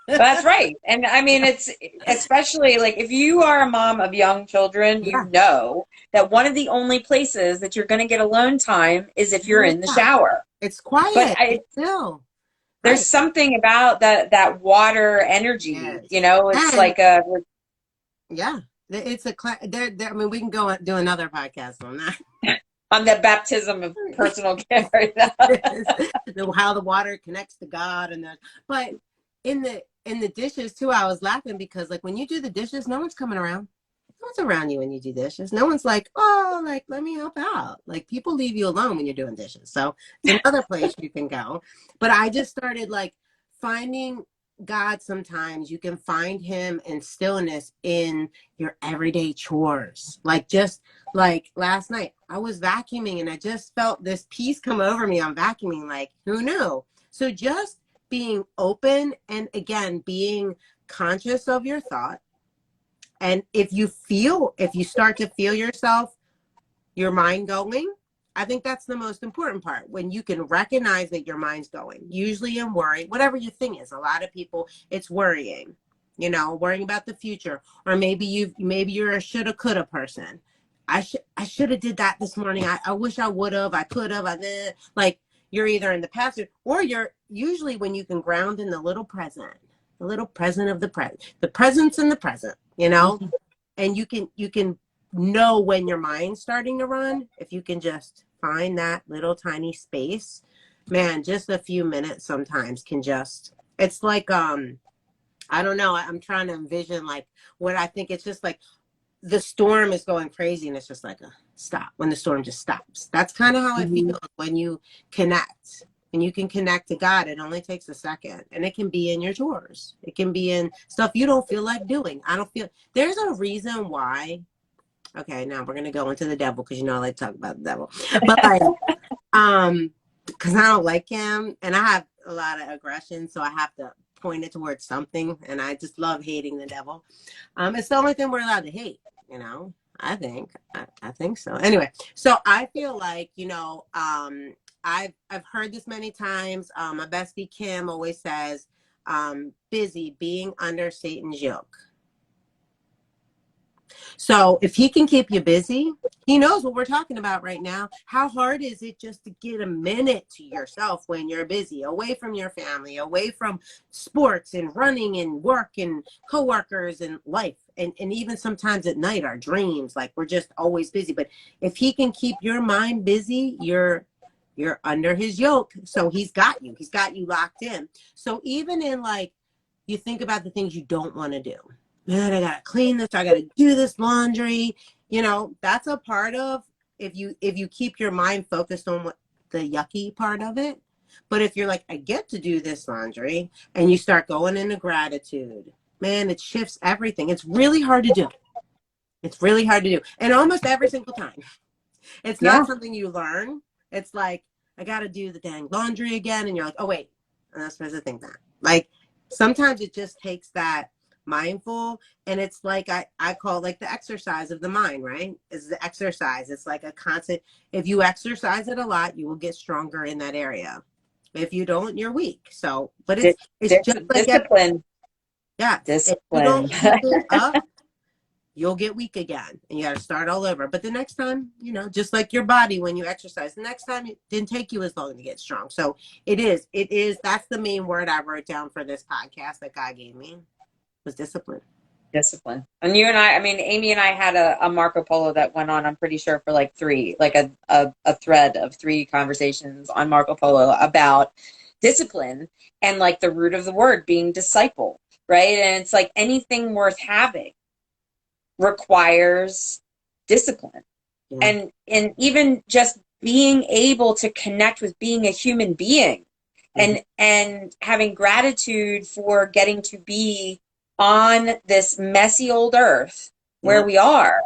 that's right. And I mean, it's especially like if you are a mom of young children, you Yeah. know that one of the only places that you're going to get alone time is if you're in the Yeah. shower. It's But quiet. It's still. there's Right. something about that water energy, Yes. it's And like a yeah, it's I mean, we can go do another podcast on that. on the baptism of personal care. How the water connects to God but in the dishes too, I was laughing because like when you do the dishes, no one's coming around. No one's around you when you do dishes. No one's like, oh, like let me help out. Like people leave you alone when you're doing dishes. So it's another place you can go. But I just started like finding God sometimes. You can find him in stillness in your everyday chores. Like just like last night, I was vacuuming and I just felt this peace come over me on vacuuming. Like, who knew? So just being open and again, being conscious of your thought. And if you start to feel your mind going, I think that's the most important part. When you can recognize that your mind's going, usually in worry, whatever your thing is. A lot of people, it's worrying, worrying about the future, or maybe you're a shoulda coulda person. I should have did that this morning. I wish I would have. I could have. I did. Like you're either in the past or you're usually when you can ground in the little present of the presence in the present. And you can know when your mind's starting to run if you can just find that little tiny space, man, just a few minutes sometimes can just, it's like, I don't know. I'm trying to envision like what I think it's just like the storm is going crazy and it's just like a stop when the storm just stops. That's kind of how it Mhm. feels when you connect. When you can connect to God, it only takes a second. And it can be in your chores. It can be in stuff you don't feel like doing. I don't feel there's a reason why. Okay, now we're gonna go into the devil because you know I like to talk about the devil. But like because I don't like him and I have a lot of aggression, so I have to point it towards something, and I just love hating the devil. It's the only thing we're allowed to hate, you know. I think so. Anyway, so I feel like I've heard this many times. My bestie Kim always says, "Busy being under Satan's yoke." So if he can keep you busy, he knows what we're talking about right now. How hard is it just to get a minute to yourself when you're busy, away from your family, away from sports and running and work and coworkers and life, and even sometimes at night, our dreams, like we're just always busy. But if he can keep your mind busy, you're under his yoke. So he's got you. He's got you locked in. So even in like you think about the things you don't want to do, man, I gotta clean this, I gotta do this laundry. That's a part of if you keep your mind focused on what the yucky part of it. But if you're like, I get to do this laundry, and you start going into gratitude, man, it shifts everything. It's really hard to do. It's really hard to do. And almost every single time. It's Yeah. not something you learn. It's like, I gotta do the dang laundry again, and you're like, oh wait, I'm not supposed to think that. Like sometimes it just takes that mindful, and it's like I call it like the exercise of the mind, right? Is the exercise. It's like a constant. If you exercise it a lot, you will get stronger in that area. If you don't, you're weak. So, but it's just like Discipline. yes, if you Discipline. don't keep it up, you'll get weak again and you got to start all over. But the next time, just like your body when you exercise, the next time it didn't take you as long to get strong. So it is that's the main word I wrote down for this podcast that God gave me was discipline. Discipline. And you and I mean, Amy and I had a Marco Polo that went on, I'm pretty sure, for like a thread of 3 conversations on Marco Polo about discipline and like the root of the word being disciple, right? And it's like anything worth having requires discipline. Yeah. And even just being able to connect with being a human being Mm-hmm. and having gratitude for getting to be on this messy old earth where Yeah. we are,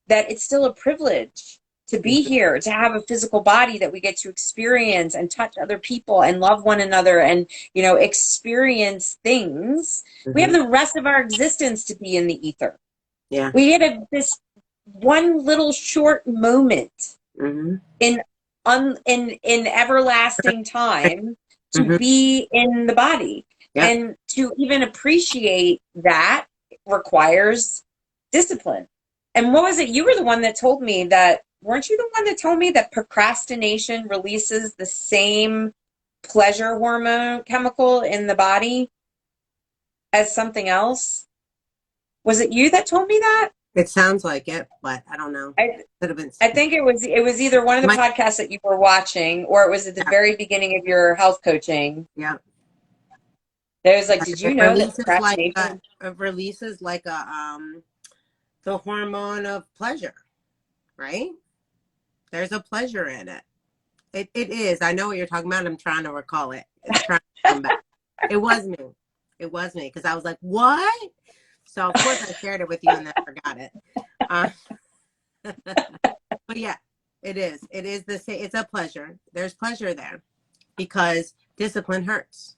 that it's still a privilege to be Mm-hmm. here, to have a physical body that we get to experience and touch other people and love one another and, experience things. We have Mm-hmm. the rest of our existence to be in the ether. Yeah. We had this one little short moment Mm-hmm. in everlasting time to Mm-hmm. be in the body. Yep. And to even appreciate that requires discipline. And what was it? You were the one that told me that, weren't you the one that told me that procrastination releases the same pleasure hormone chemical in the body as something else? Was it you that told me that? It sounds like it, but I don't know. I Could have been. I think it was either one of the My, podcasts that you were watching, or it was at the yeah. very beginning of your health coaching. Yeah. It was like, did you It know that releases like procrastination? the hormone of pleasure, right? There's a pleasure in it. It is. I know what you're talking about. I'm trying to recall it. It's trying to come back. It was me. It was me because I was like, what? So of course I shared it with you and then forgot it. Uh, but yeah, it is. It is the same. It's a pleasure. There's pleasure there because discipline hurts.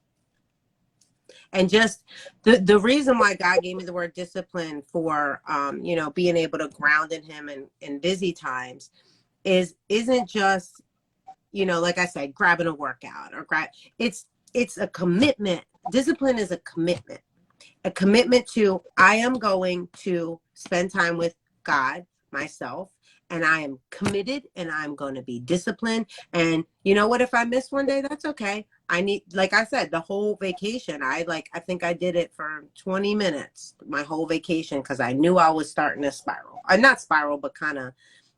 And just the reason why God gave me the word discipline for being able to ground in him in busy times isn't just like I said, grabbing a workout or it's a commitment. Discipline is a commitment to I am going to spend time with God, myself, and I am committed and I'm going to be disciplined. And you know what? If I miss one day, that's okay. I need, like I said, the whole vacation. I think I did it for 20 minutes, my whole vacation, because I knew I was starting to spiral. Not spiral, but kind of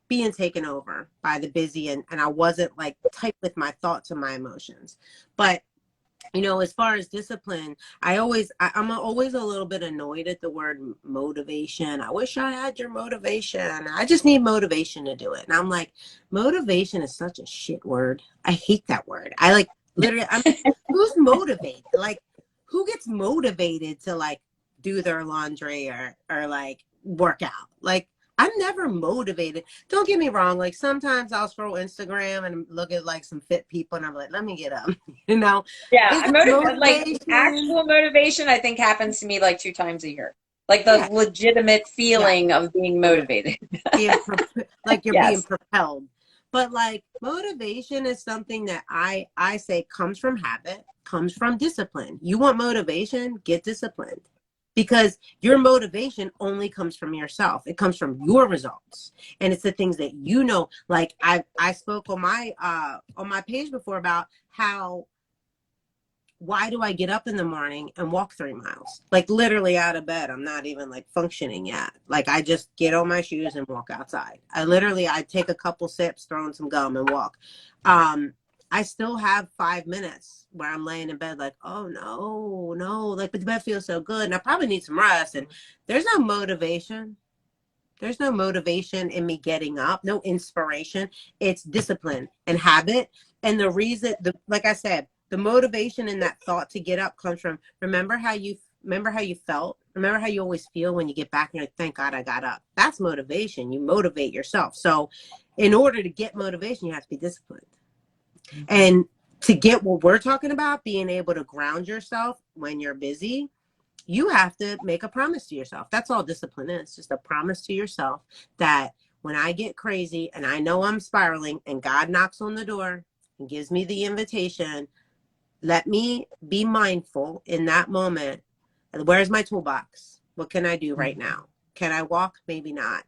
being taken over by the busy, and I wasn't like tight with my thoughts and my emotions. But as far as discipline, I'm always a little bit annoyed at the word motivation. I wish I had your motivation. I just need motivation to do it. And I'm like, motivation is such a shit word. I hate that word. I like literally, I'm like, who's motivated? Like, who gets motivated to like do their laundry or like work out? Like, I'm never motivated. Don't get me wrong. Like sometimes I'll scroll Instagram and look at like some fit people and I'm like, let me get up. you know, Yeah, is I'm that motivated. Like motivation? actual motivation, I think happens to me like 2 times a year. Like the Yeah, legitimate yeah, feeling of being yeah. motivated. Like you're being Yes. propelled. But like motivation is something that I say comes from habit, comes from discipline. You want motivation, get disciplined. Because your motivation only comes from yourself. It comes from your results. And it's the things that like I spoke on my page before about how why do I get up in the morning and walk 3 miles? Like literally out of bed. I'm not even like functioning yet. Like I just get on my shoes and walk outside. I take a couple sips, throw in some gum and walk. I still have 5 minutes where I'm laying in bed like, oh no, no, like but the bed feels so good. And I probably need some rest. And there's no motivation. There's no motivation in me getting up, no inspiration. It's discipline and habit. And the reason, like I said, the motivation and that thought to get up comes from remember how you felt. Remember how you always feel when you get back and you're like, thank God I got up. That's motivation. You motivate yourself. So, in order to get motivation, you have to be disciplined. And to get what we're talking about, being able to ground yourself when you're busy, you have to make a promise to yourself. That's all discipline is, just a promise to yourself that when I get crazy and I know I'm spiraling and God knocks on the door and gives me the invitation, let me be mindful in that moment. Where's my toolbox? What can I do right now? Can I walk? Maybe not.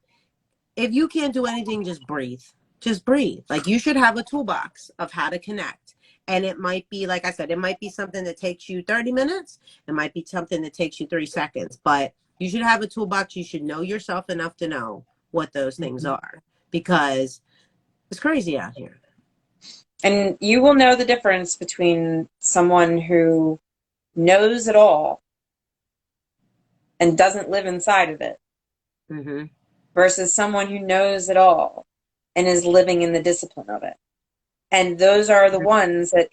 If you can't do anything, just breathe. Just breathe. Like you should have a toolbox of how to connect. And it might be, like I said, it might be something that takes you 30 minutes. It might be something that takes you 3 seconds. But you should have a toolbox. You should know yourself enough to know what those things are because it's crazy out here. And you will know the difference between someone who knows it all and doesn't live inside of it Mm-hmm. versus someone who knows it all and is living in the discipline of it. And those are the ones that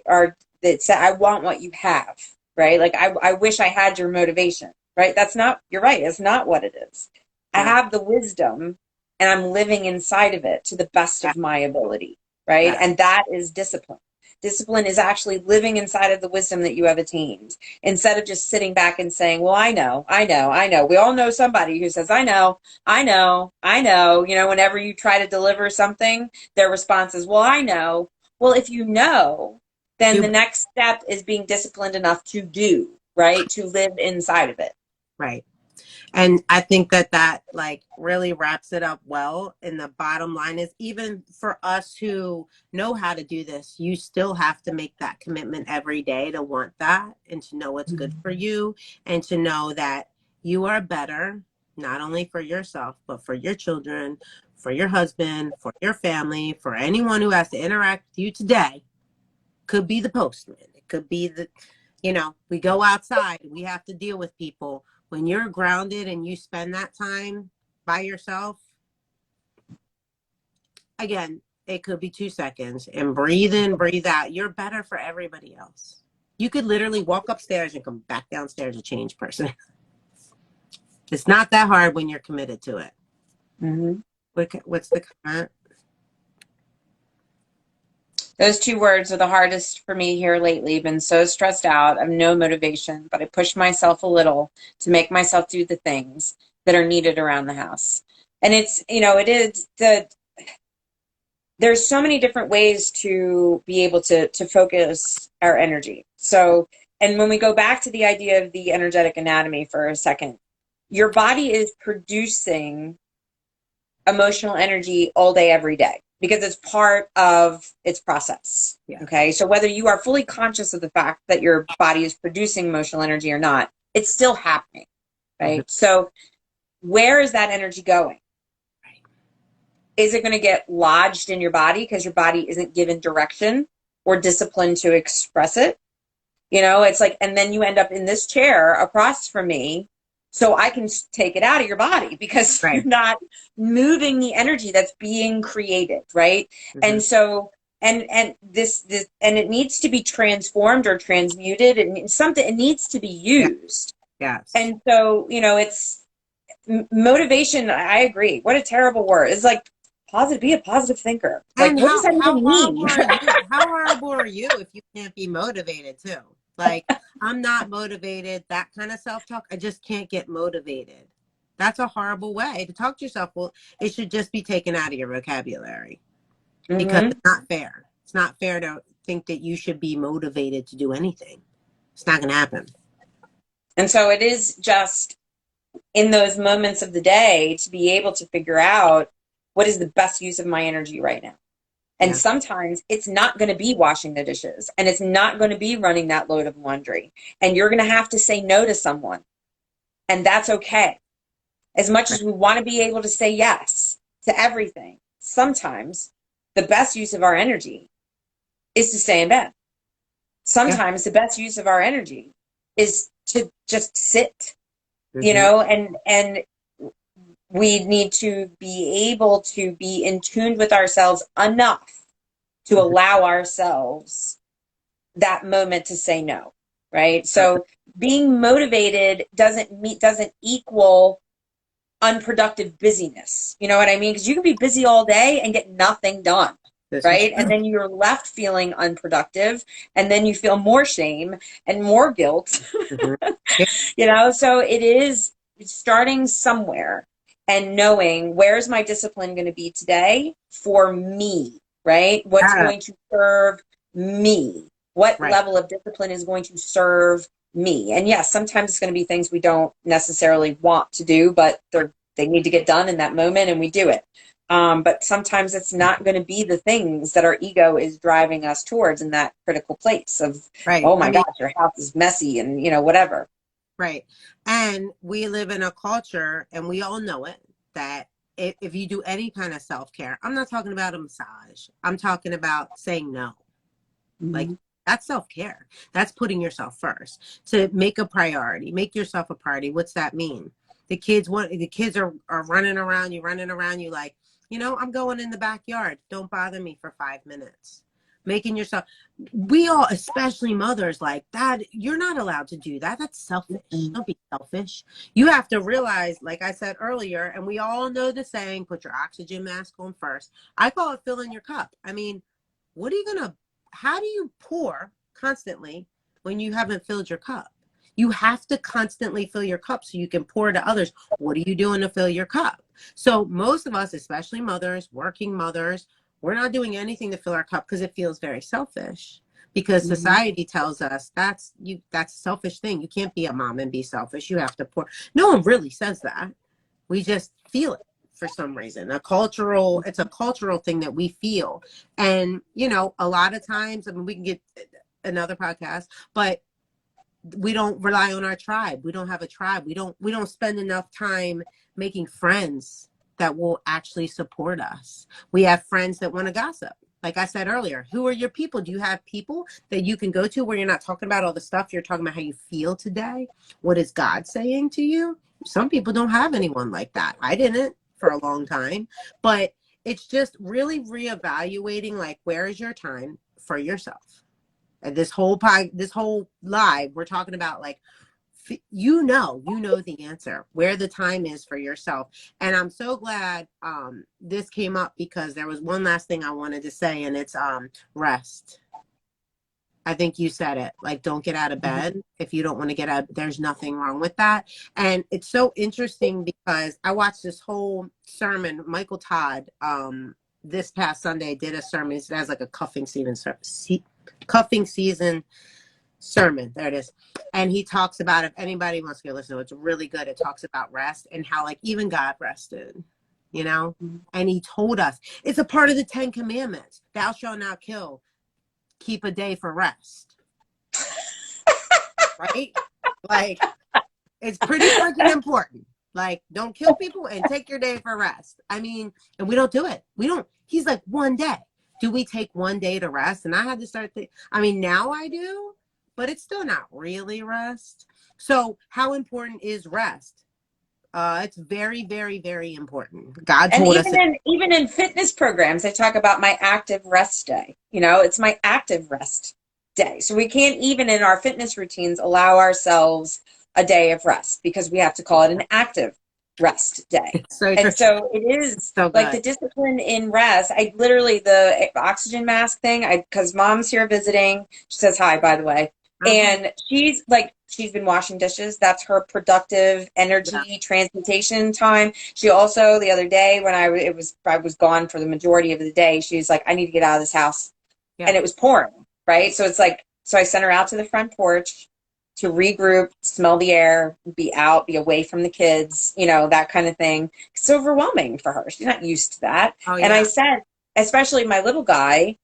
say, I want what you have, right? Like, I wish I had your motivation, right? You're right. It's not what it is. I Yeah. have the wisdom and I'm living inside of it to the best Yeah. of my ability, right? Yeah. And that is discipline. Discipline is actually living inside of the wisdom that you have attained instead of just sitting back and saying, well, I know, I know, I know. We all know somebody who says, I know, I know, I know. Whenever you try to deliver something, their response is, well, I know. Well, if you know, then the Do next step is being disciplined enough to do, right? To live inside of it. right. And I think that like really wraps it up well. And the bottom line is even for us who know how to do this, you still have to make that commitment every day to want that and to know what's good for you and to know that you are better, not only for yourself, but for your children, for your husband, for your family, for anyone who has to interact with you today. Could be the postman. It could be we go outside, we have to deal with people. When you're grounded and you spend that time by yourself, again, it could be 2 seconds and breathe in, breathe out. You're better for everybody else. You could literally walk upstairs and come back downstairs a changed person. It's not that hard when you're committed to it. Mm-hmm. What's the comment? Those 2 words are the hardest for me here lately. Been so stressed out. I have no motivation, but I push myself a little to make myself do the things that are needed around the house. And it is there's so many different ways to be able to focus our energy. So, and when we go back to the idea of the energetic anatomy for a second, your body is producing emotional energy all day, every day, because it's part of its process. Yeah. Okay. So whether you are fully conscious of the fact that your body is producing emotional energy or not, it's still happening. Right. Mm-hmm. So where is that energy going? is it going to get lodged in your body because your body isn't given direction or discipline to express it? You know, it's like, and then you end up in this chair across from me so I can take it out of your body because you're Right. not moving the energy that's being created, right? Hmm. And so, and this, and it needs to be transformed or transmuted, and something, it needs to be Yeah. used. Yes. And so, you know, it's motivation. I agree. What a terrible word. It's like positive, be a positive thinker. Like, And what does that how even horrible mean? are you? How horrible are you if you can't be motivated too? Like, I'm not motivated, that kind of self-talk. I just can't get motivated. That's a horrible way to talk to yourself. Well, it should just be taken out of your vocabulary because Hmm. it's not fair. It's not fair to think that you should be motivated to do anything. It's not going to happen. And so it is just in those moments of the day to be able to figure out what is the best use of my energy right now. And Yeah. sometimes it's not going to be washing the dishes and it's not going to be running that load of laundry. And you're going to have to say no to someone. And that's okay. As much Right. as we want to be able to say yes to everything, sometimes the best use of our energy is to stay in bed. Yeah. Sometimes the best use of our energy is to just sit, you Hmm. know, and we need to be able to be in tune with ourselves enough to Hmm. allow ourselves that moment to say no, right? So being motivated doesn't equal unproductive busyness. You know what I mean? Because you can be busy all day and get nothing done, This is right? And true. then you're left feeling unproductive, and then you feel more shame and more guilt. Hmm. Yeah. You know, so it is starting somewhere and knowing where's my discipline going to be today for me, right? What's going to serve me? What Right. level of discipline is going to serve me? And yes, sometimes it's going to be things we don't necessarily want to do, but they need to get done in that moment, and we do it. But sometimes it's not going to be the things that our ego is driving us towards in that critical place of, Right. oh I my mean, gosh, your house is messy and, you know, whatever. right. And we live in a culture, and we all know it, that if you do any kind of self-care, I'm not talking about a massage. I'm talking about saying no. Like, Mm-hmm. that's self-care. That's putting yourself first. To make a priority, make yourself a priority. What's that mean? The kids are running around you like, I'm going in the backyard. Don't bother me for 5 minutes. Making yourself, we all, especially mothers, like that, you're not allowed to do that. That's selfish. Mm-hmm. Don't be selfish. You have to realize, like I said earlier, and we all know the saying, put your oxygen mask on first. I call it filling your cup. I mean, what are you gonna how do you pour constantly when you haven't filled your cup? You have to constantly fill your cup so you can pour to others. What are you doing to fill your cup? So most of us, especially mothers, working mothers, we're not doing anything to fill our cup because it feels very selfish. Because Mm-hmm. society tells us that's a selfish thing. You can't be a mom and be selfish. You have to pour. No one really says that. We just feel it for some reason. It's a cultural thing that we feel. And, a lot of times, I mean, we can get another podcast, but we don't rely on our tribe. We don't have a tribe. We don't spend enough time making friends that will actually support us. We have friends that want to gossip. Like I said earlier, who are your people? Do you have people that you can go to where you're not talking about all the stuff? You're talking about how you feel today. What is God saying to you? Some people don't have anyone like that. I didn't for a long time, but it's just really reevaluating, like, where is your time for yourself? And this whole live, we're talking about, like, you know the answer, where the time is for yourself. And I'm so glad this came up, because there was one last thing I wanted to say, and it's rest. I think you said it, like, don't get out of bed if you don't want to get out. There's nothing wrong with that. And it's so interesting because I watched this whole sermon. Michael Todd, this past Sunday, did a sermon. It has like a cuffing season sermon. There it is. And he talks about, if anybody wants to go listen to it, it's really good. It talks about rest and how, like, even God rested, you know? And he told us it's a part of the 10 Commandments. Thou shalt not kill. Keep a day for rest. Right? Like, it's pretty freaking important. Like, don't kill people and take your day for rest. I mean, and we don't do it. We don't. He's like, one day. Do we take one day to rest? And I had to start I mean, now I do, but it's still not really rest. So how important is rest? It's very, very, very important. God And told us. even in fitness programs, I talk about my active rest day. You know, it's my active rest day. So we can't even in our fitness routines allow ourselves a day of rest because we have to call it an active rest day. So And true. so it is So like good. the discipline in rest. I literally, the oxygen mask thing, because mom's here visiting. She says hi, by the way. Okay. And she's like, she's been washing dishes. That's her productive Yeah. energy transmutation time. She also, the other day when I was gone for the majority of the day, she's like, I need to get out of this house. Yeah. And it was pouring, right? So it's like, so I sent her out to the front porch to regroup, smell the air, be out, be away from the kids, you know, that kind of thing. It's overwhelming for her. She's not used to that. Oh And I yeah. said, especially my little guy,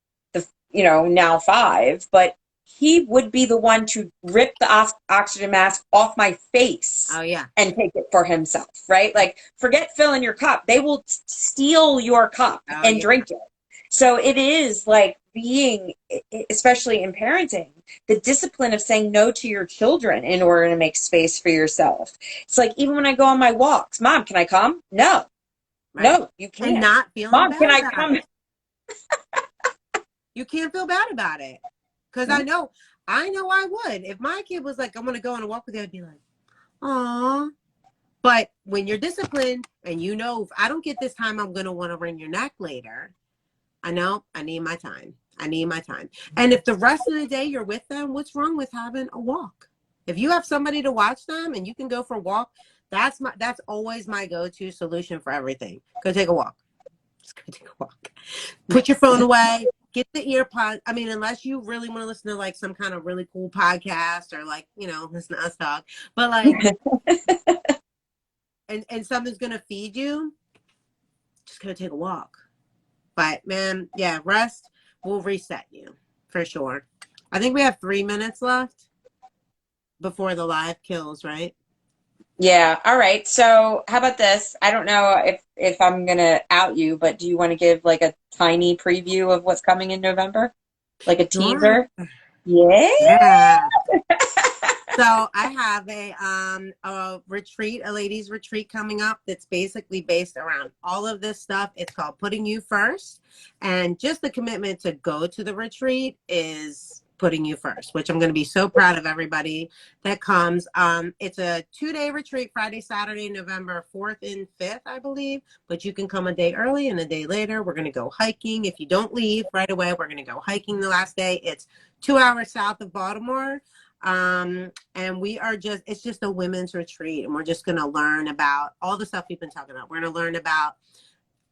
now 5, but he would be the one to rip the oxygen mask off my face Oh yeah. and take it for himself, right? Like, forget filling your cup. They will steal your cup Oh and yeah. drink it. So it is like being, especially in parenting, the discipline of saying no to your children in order to make space for yourself. It's like, even when I go on my walks, Mom, can I come? No, Right. no, you And can't. not feeling Mom, can bad I about come? it. You can't feel bad about it. Because I know I would. If my kid was like, I'm going to go on a walk with you, I'd be like, aw. But when you're disciplined and you know, if I don't get this time, I'm going to want to wring your neck later. I know I need my time. I need my time. And if the rest of the day you're with them, what's wrong with having a walk? If you have somebody to watch them and you can go for a walk, that's always my go-to solution for everything. Go take a walk. Just go take a walk. Put your phone away. Get the ear pod. I mean, unless you really want to listen to like some kind of really cool podcast or like, listen to us talk. But like, and something's gonna feed you, just go take a walk. But man, yeah, rest will reset you for sure. I think we have 3 minutes left before the live kills, right? Yeah. All right. So how about this? I don't know if I'm gonna out you, but do you want to give like a tiny preview of what's coming in November? Like a Sure. teaser? Yeah. Yeah. So I have a retreat, a ladies retreat coming up that's basically based around all of this stuff. It's called Putting You First. And just the commitment to go to the retreat is putting you first, which I'm going to be so proud of everybody that comes. It's a 2-day retreat, Friday, Saturday, November 4th and 5th, I believe. But you can come a day early and a day later. We're going to go hiking. If you don't leave right away, we're going to go hiking the last day. It's 2 hours south of Baltimore. And it's just a women's retreat, and we're just going to learn about all the stuff we've been talking about. We're going to learn about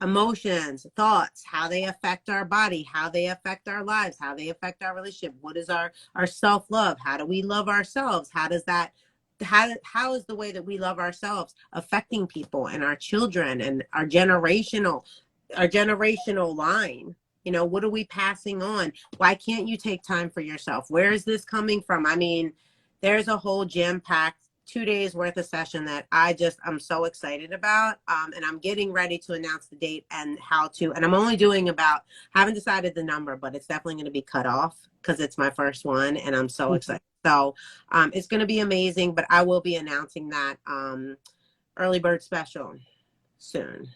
emotions, thoughts, how they affect our body, how they affect our lives, how they affect our relationship. What is our self-love? How do we love ourselves? How is the way that we love ourselves affecting people and our children and our generational line? What are we passing on? Why can't you take time for yourself? Where is this coming from? I mean, there's a whole jam-packed 2 days worth of session that I'm so excited about. And I'm getting ready to announce the date and and I'm only doing haven't decided the number, but it's definitely going to be cut off because it's my first one and I'm so excited. So it's going to be amazing, but I will be announcing that early bird special soon.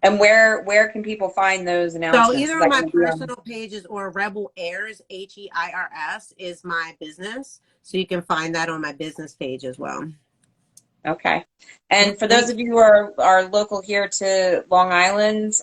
And where can people find those So announcements? either Is on that my going to be on? personal pages or Rebel Airs, HEIRS is my business. So you can find that on my business page as well. Okay. Yeah, And for those thanks. of you who are local here to Long Island,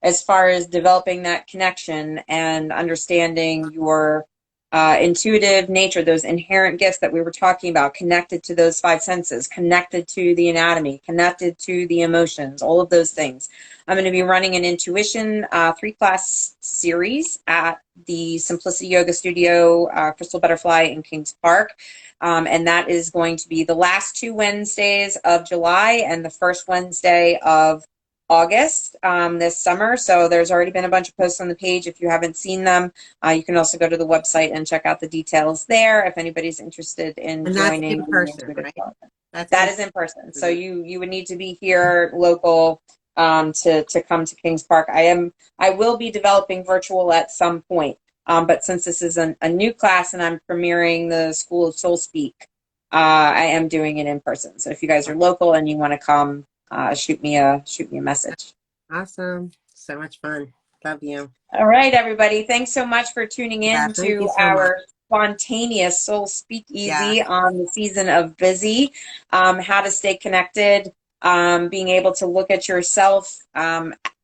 as far as developing that connection and understanding your intuitive nature, those inherent gifts that we were talking about, connected to those 5 senses, connected to the anatomy, connected to the emotions, all of those things. I'm going to be running an intuition 3-class series at the Simplicity Yoga Studio, Crystal Butterfly in Kings Park. And that is going to be the last 2 Wednesdays of July and the first Wednesday of August this summer. So there's already been a bunch of posts on the page. If you haven't seen them, you can also go to the website and check out the details there if anybody's interested in And that's joining in the person, Intuitive right? Club. That's That in is in person. So person. you would need to be here local to come to Kings Park. I will be developing virtual at some point. But since this is a new class and I'm premiering the School of Soul Speak, I am doing it in person. So if you guys are local and you want to come, shoot me a message. Awesome. So much fun. Love you. All right, everybody. Thanks so much for tuning Yeah, in thank you to so much. our spontaneous soul Yeah. speakeasy on the season of busy, how to stay connected, being able to look at yourself,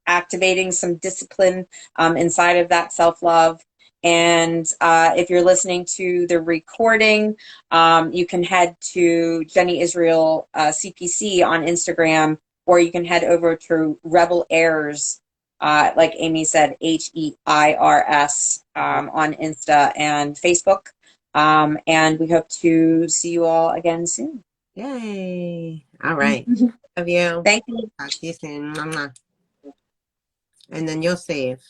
activating some discipline inside of that self-love. And if you're listening to the recording, you can head to Jenny Israel CPC on Instagram, or you can head over to Rebel Airs, like Amy said, HEIRS, on Insta and Facebook. And we hope to see you all again soon. Yay. All right. Love you. Thank you. Talk to you soon. Mwah, mwah. And then you'll save.